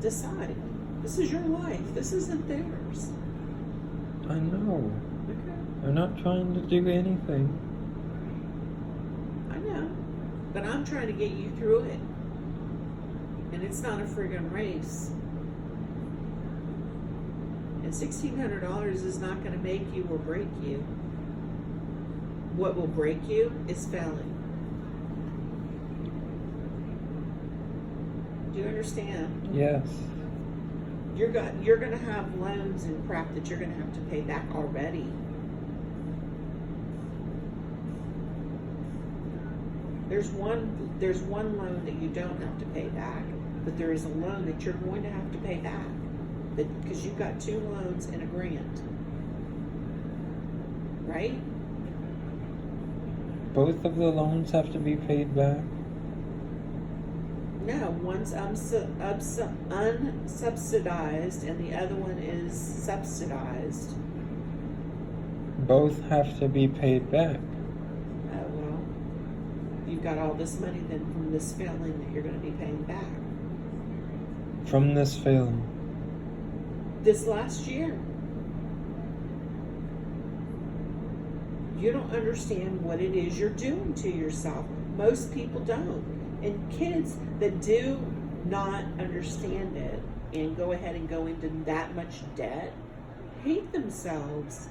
decide. This is your life. This isn't theirs. I know. Okay. I'm not trying to do anything. I know. But I'm trying to get you through it. And it's not a friggin' race. And $1,600 is not going to make you or break you. What will break you is failing. Do you understand? Yes. You're going to have loans and crap that you're going to have to pay back already. There's one loan that you don't have to pay back, but there is a loan that you're going to have to pay back, because you've got 2 loans and a grant, right? Both of the loans have to be paid back? No, one's unsubsidized and the other one is subsidized. Both have to be paid back. Well, you've got all this money then from this failing that you're going to be paying back. From this failing. This last year. You don't understand what it is you're doing to yourself. Most people don't. And kids that do not understand it and go ahead and go into that much debt hate themselves.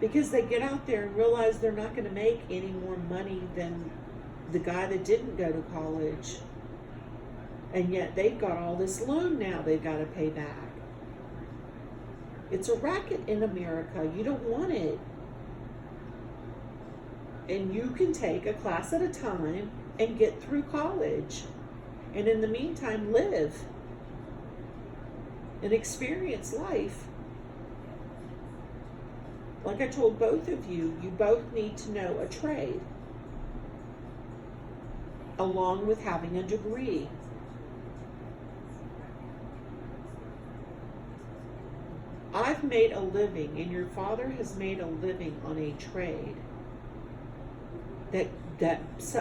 Because they get out there and realize they're not going to make any more money than the guy that didn't go to college. And yet they've got all this loan now they've got to pay back. It's a racket in America. You don't want it. And you can take a class at a time and get through college. And in the meantime, live and experience life. Like I told both of you, you both need to know a trade along with having a degree. I've made a living, and your father has made a living on a trade that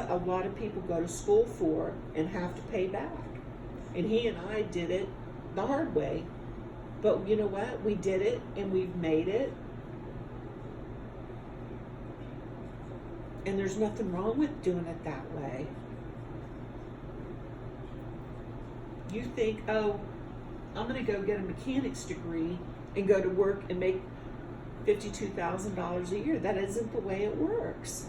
a lot of people go to school for and have to pay back. And he and I did it the hard way. But you know what? We did it and we've made it. And there's nothing wrong with doing it that way. You think, oh, I'm going to go get a mechanics degree and go to work and make $52,000 a year. That isn't the way it works.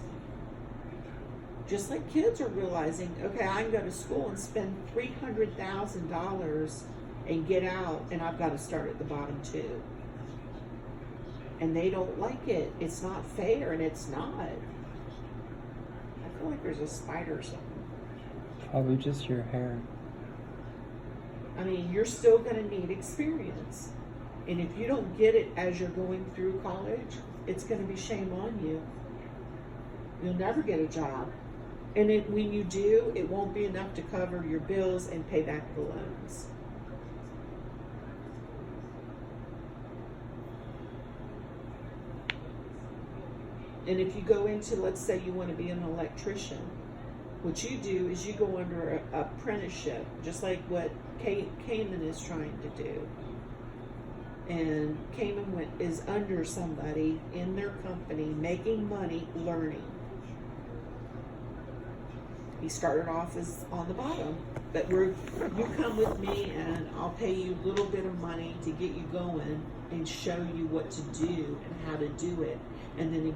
Just like kids are realizing, okay, I can go to school and spend $300,000 and get out, and I've got to start at the bottom too. And they don't like it. It's not fair, and it's not. I feel like there's a spider or something. Probably just your hair. I mean, you're still going to need experience. And if you don't get it as you're going through college, it's going to be shame on you. You'll never get a job. And when you do, it won't be enough to cover your bills and pay back the loans. And if you go into, let's say you want to be an electrician, what you do is you go under an apprenticeship, just like what Cayman is trying to do. And Cayman is under somebody in their company, making money, learning. He started off as on the bottom, but you come with me and I'll pay you a little bit of money to get you going and show you what to do and how to do it. And then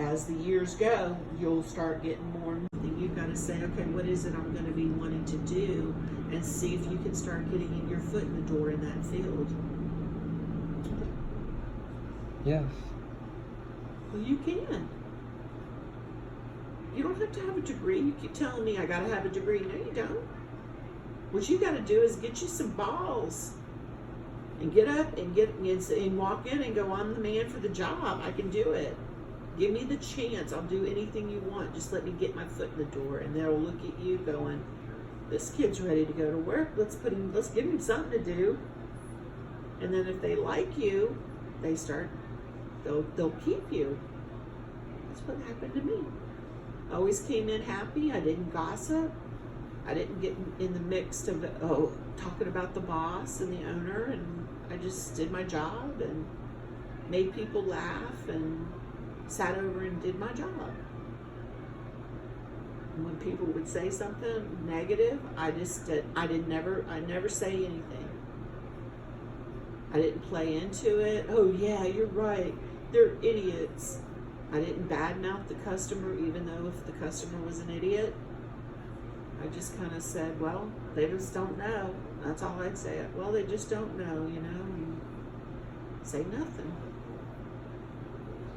as the years go, you'll start getting more. You've got to say, okay, what is it I'm going to be wanting to do, and see if you can start getting your foot in the door in that field. Yes. Well, you can. You don't have to have a degree. You keep telling me I got to have a degree. No, you don't. What you got to do is get you some balls and get up and walk in and go, I'm the man for the job. I can do it. Give me the chance. I'll do anything you want. Just let me get my foot in the door. And they'll look at you going, this kid's ready to go to work. Let's give him something to do. And then if they like you, they'll keep you. That's what happened to me. I always came in happy. I didn't gossip. I didn't get in the mix of talking about the boss and the owner, and I just did my job and made people laugh and sat over and did my job. And when people would say something negative, I never say anything. I didn't play into it. Oh yeah, you're right. They're idiots. I didn't badmouth the customer, even though if the customer was an idiot. I just kind of said, well, they just don't know. That's all I'd say. Well, they just don't know, and say nothing.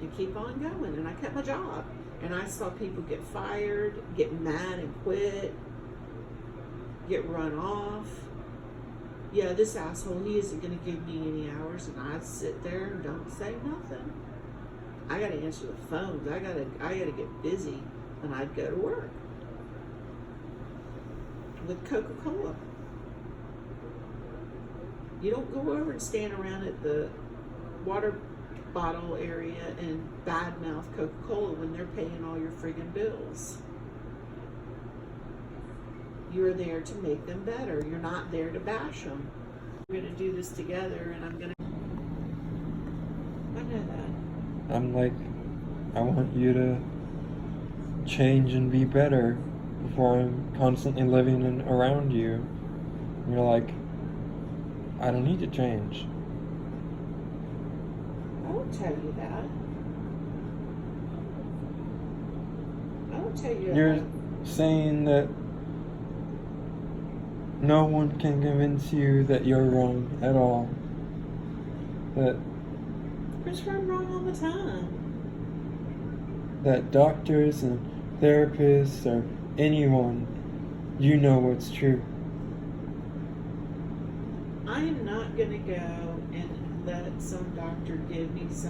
And keep on going. And I kept my job. And I saw people get fired, get mad and quit, get run off. Yeah, this asshole, he isn't going to give me any hours. And I'd sit there and don't say nothing. I got to answer the phones. I got to get busy. And I'd go to work. With Coca-Cola. You don't go over and stand around at the water bottle area and badmouth Coca-Cola when they're paying all your friggin' bills. You're there to make them better. You're not there to bash them. We're going to do this together, and I'm going to... I know that. I'm like, I want you to change and be better before I'm constantly living in around you. And you're like, I don't need to change. I won't tell you that. I won't tell you You're that. saying that no one can convince you that you're wrong at all. That Chris, I'm wrong all the time. that doctors and therapists or anyone, you know what's true. I am not going to go and let some doctor give me some